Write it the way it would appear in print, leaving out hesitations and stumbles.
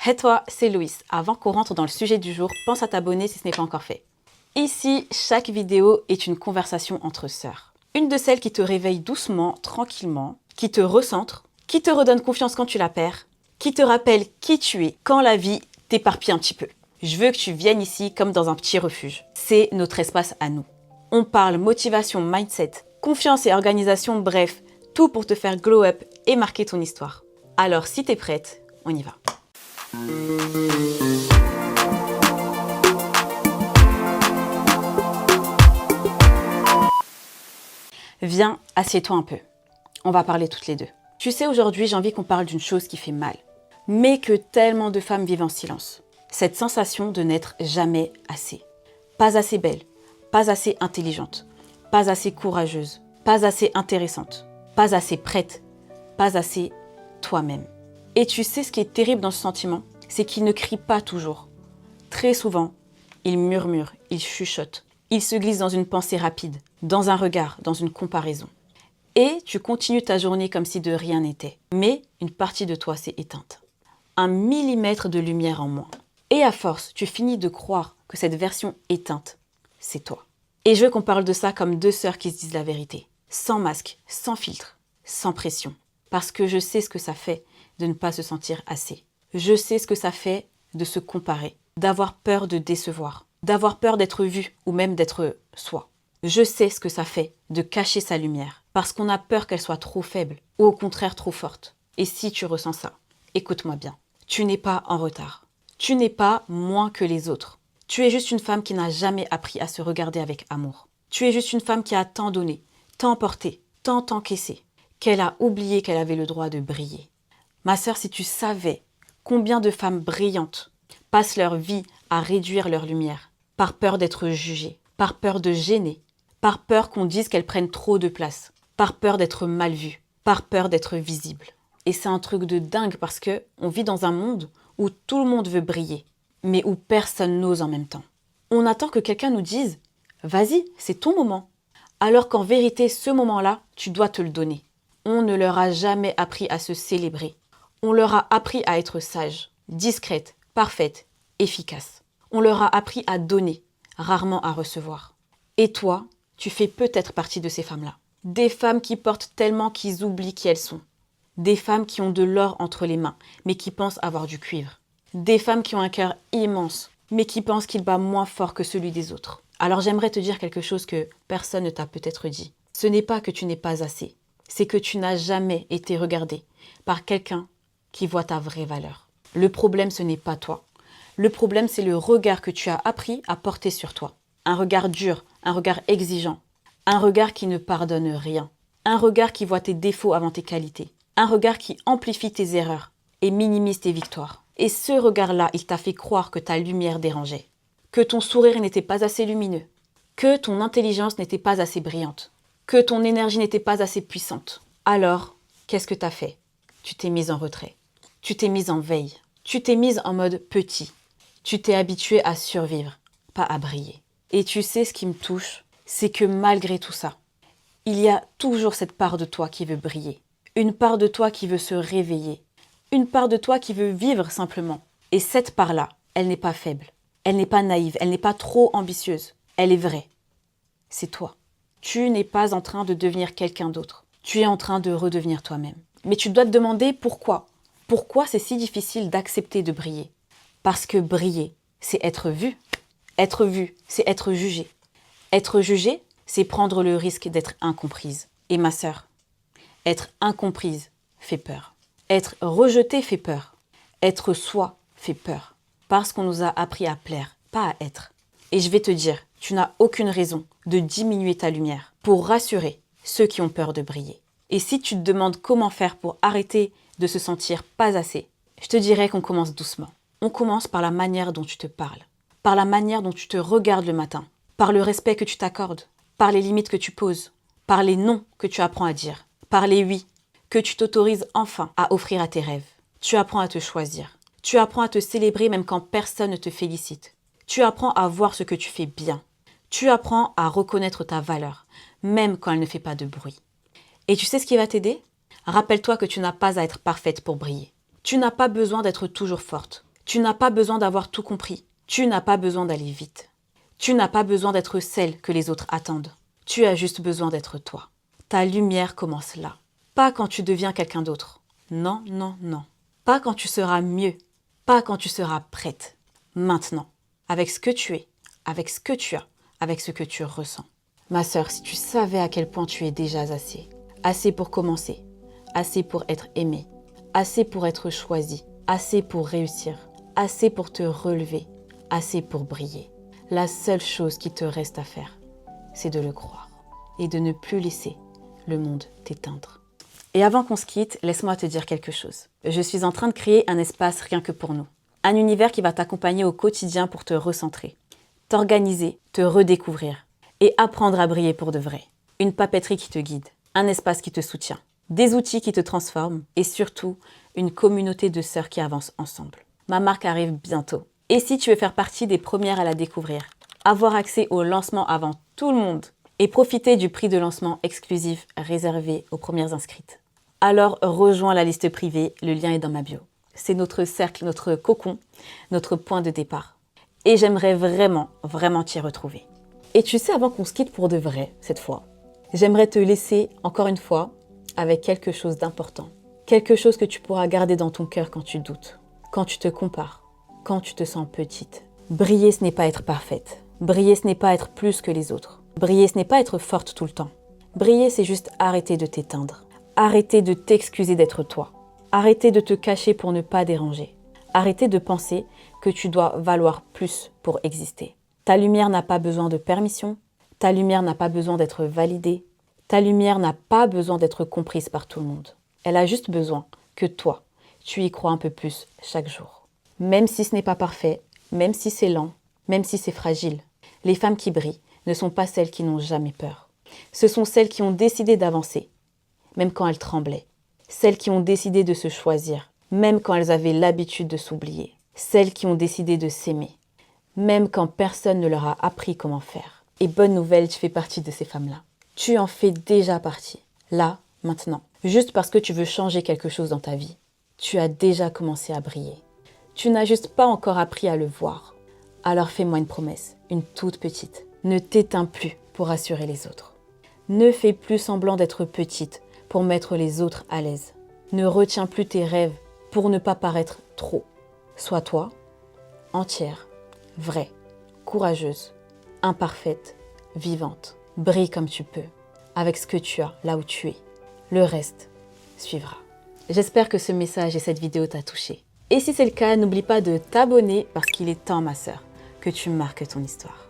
Hey toi, c'est Louise. Avant qu'on rentre dans le sujet du jour, pense à t'abonner si ce n'est pas encore fait. Ici, chaque vidéo est une conversation entre sœurs. Une de celles qui te réveille doucement, tranquillement, qui te recentre, qui te redonne confiance quand tu la perds, qui te rappelle qui tu es quand la vie t'éparpille un petit peu. Je veux que tu viennes ici comme dans un petit refuge. C'est notre espace à nous. On parle motivation, mindset, confiance et organisation, bref, tout pour te faire glow up et marquer ton histoire. Alors si t'es prête, on y va. Viens, assieds-toi un peu. On va parler toutes les deux. Tu sais, aujourd'hui, j'ai envie qu'on parle d'une chose qui fait mal, mais que tellement de femmes vivent en silence. Cette sensation de n'être jamais assez. Pas assez belle, pas assez intelligente, pas assez courageuse, pas assez intéressante, pas assez prête, pas assez toi-même. Et tu sais ce qui est terrible dans ce sentiment, c'est qu'il ne crie pas toujours. Très souvent, il murmure, il chuchote, il se glisse dans une pensée rapide, dans un regard, dans une comparaison. Et tu continues ta journée comme si de rien n'était. Mais une partie de toi s'est éteinte. 1 millimètre de lumière en moins. Et à force, tu finis de croire que cette version éteinte, c'est toi. Et je veux qu'on parle de ça comme deux sœurs qui se disent la vérité. Sans masque, sans filtre, sans pression. Parce que je sais ce que ça fait de ne pas se sentir assez. Je sais ce que ça fait de se comparer, d'avoir peur de décevoir, d'avoir peur d'être vu ou même d'être soi. Je sais ce que ça fait de cacher sa lumière parce qu'on a peur qu'elle soit trop faible ou au contraire trop forte. Et si tu ressens ça, écoute-moi bien. Tu n'es pas en retard. Tu n'es pas moins que les autres. Tu es juste une femme qui n'a jamais appris à se regarder avec amour. Tu es juste une femme qui a tant donné, tant porté, tant encaissé, qu'elle a oublié qu'elle avait le droit de briller. Ma sœur, si tu savais combien de femmes brillantes passent leur vie à réduire leur lumière, par peur d'être jugées, par peur de gêner, par peur qu'on dise qu'elles prennent trop de place, par peur d'être mal vues, par peur d'être visibles. Et c'est un truc de dingue parce que on vit dans un monde où tout le monde veut briller, mais où personne n'ose en même temps. On attend que quelqu'un nous dise « Vas-y, c'est ton moment ». Alors qu'en vérité, ce moment-là, tu dois te le donner. On ne leur a jamais appris à se célébrer. On leur a appris à être sage, discrète, parfaite, efficace. On leur a appris à donner, rarement à recevoir. Et toi, tu fais peut-être partie de ces femmes-là. Des femmes qui portent tellement qu'ils oublient qui elles sont. Des femmes qui ont de l'or entre les mains, mais qui pensent avoir du cuivre. Des femmes qui ont un cœur immense, mais qui pensent qu'il bat moins fort que celui des autres. Alors j'aimerais te dire quelque chose que personne ne t'a peut-être dit. Ce n'est pas que tu n'es pas assez, c'est que tu n'as jamais été regardée par quelqu'un qui voit ta vraie valeur. Le problème, ce n'est pas toi. Le problème, c'est le regard que tu as appris à porter sur toi. Un regard dur, un regard exigeant, un regard qui ne pardonne rien, un regard qui voit tes défauts avant tes qualités, un regard qui amplifie tes erreurs et minimise tes victoires. Et ce regard-là, il t'a fait croire que ta lumière dérangeait, que ton sourire n'était pas assez lumineux, que ton intelligence n'était pas assez brillante, que ton énergie n'était pas assez puissante. Alors, qu'est-ce que t'as fait? Tu t'es mise en retrait. Tu t'es mise en veille. Tu t'es mise en mode petit. Tu t'es habituée à survivre, pas à briller. Et tu sais ce qui me touche, c'est que malgré tout ça, il y a toujours cette part de toi qui veut briller. Une part de toi qui veut se réveiller. Une part de toi qui veut vivre simplement. Et cette part-là, elle n'est pas faible. Elle n'est pas naïve. Elle n'est pas trop ambitieuse. Elle est vraie. C'est toi. Tu n'es pas en train de devenir quelqu'un d'autre. Tu es en train de redevenir toi-même. Mais tu dois te demander pourquoi. Pourquoi c'est si difficile d'accepter de briller? Parce que briller, c'est être vu. Être vu, c'est être jugé. Être jugé, c'est prendre le risque d'être incomprise. Et ma sœur, être incomprise fait peur. Être rejetée fait peur. Être soi fait peur. Parce qu'on nous a appris à plaire, pas à être. Et je vais te dire, tu n'as aucune raison de diminuer ta lumière pour rassurer ceux qui ont peur de briller. Et si tu te demandes comment faire pour arrêter de se sentir pas assez, je te dirais qu'on commence doucement. On commence par la manière dont tu te parles, par la manière dont tu te regardes le matin, par le respect que tu t'accordes, par les limites que tu poses, par les non que tu apprends à dire, par les oui que tu t'autorises enfin à offrir à tes rêves. Tu apprends à te choisir. Tu apprends à te célébrer même quand personne ne te félicite. Tu apprends à voir ce que tu fais bien. Tu apprends à reconnaître ta valeur, même quand elle ne fait pas de bruit. Et tu sais ce qui va t'aider? Rappelle-toi que tu n'as pas à être parfaite pour briller. Tu n'as pas besoin d'être toujours forte. Tu n'as pas besoin d'avoir tout compris. Tu n'as pas besoin d'aller vite. Tu n'as pas besoin d'être celle que les autres attendent. Tu as juste besoin d'être toi. Ta lumière commence là. Pas quand tu deviens quelqu'un d'autre. Non, non, non. Pas quand tu seras mieux. Pas quand tu seras prête. Maintenant. Avec ce que tu es. Avec ce que tu as. Avec ce que tu ressens. Ma sœur, si tu savais à quel point tu es déjà assez. Assez pour commencer. Assez pour être aimée. Assez pour être choisie. Assez pour réussir. Assez pour te relever. Assez pour briller. La seule chose qui te reste à faire, c'est de le croire. Et de ne plus laisser le monde t'éteindre. Et avant qu'on se quitte, laisse-moi te dire quelque chose. Je suis en train de créer un espace rien que pour nous. Un univers qui va t'accompagner au quotidien pour te recentrer, t'organiser, te redécouvrir et apprendre à briller pour de vrai. Une papeterie qui te guide, un espace qui te soutient, des outils qui te transforment et surtout une communauté de sœurs qui avancent ensemble. Ma marque arrive bientôt. Et si tu veux faire partie des premières à la découvrir, avoir accès au lancement avant tout le monde et profiter du prix de lancement exclusif réservé aux premières inscrites, alors rejoins la liste privée, le lien est dans ma bio. C'est notre cercle, notre cocon, notre point de départ. Et j'aimerais vraiment, vraiment t'y retrouver. Et tu sais, avant qu'on se quitte pour de vrai, cette fois, j'aimerais te laisser, encore une fois, avec quelque chose d'important. Quelque chose que tu pourras garder dans ton cœur quand tu doutes, quand tu te compares, quand tu te sens petite. Briller, ce n'est pas être parfaite. Briller, ce n'est pas être plus que les autres. Briller, ce n'est pas être forte tout le temps. Briller, c'est juste arrêter de t'éteindre. Arrêter de t'excuser d'être toi. Arrêter de te cacher pour ne pas déranger. Arrêter de penser que tu dois valoir plus pour exister. Ta lumière n'a pas besoin de permission. Ta lumière n'a pas besoin d'être validée. Ta lumière n'a pas besoin d'être comprise par tout le monde. Elle a juste besoin que toi, tu y crois un peu plus chaque jour. Même si ce n'est pas parfait, même si c'est lent, même si c'est fragile, les femmes qui brillent ne sont pas celles qui n'ont jamais peur. Ce sont celles qui ont décidé d'avancer, même quand elles tremblaient. Celles qui ont décidé de se choisir, même quand elles avaient l'habitude de s'oublier. Celles qui ont décidé de s'aimer, même quand personne ne leur a appris comment faire. Et bonne nouvelle, tu fais partie de ces femmes-là. Tu en fais déjà partie, là, maintenant. Juste parce que tu veux changer quelque chose dans ta vie, tu as déjà commencé à briller. Tu n'as juste pas encore appris à le voir. Alors fais-moi une promesse, une toute petite. Ne t'éteins plus pour rassurer les autres. Ne fais plus semblant d'être petite pour mettre les autres à l'aise. Ne retiens plus tes rêves pour ne pas paraître trop. Sois toi, entière, vraie, courageuse, imparfaite, vivante. Brille comme tu peux, avec ce que tu as, là où tu es. Le reste suivra. J'espère que ce message et cette vidéo t'a touché. Et si c'est le cas, n'oublie pas de t'abonner parce qu'il est temps, ma sœur, que tu marques ton histoire.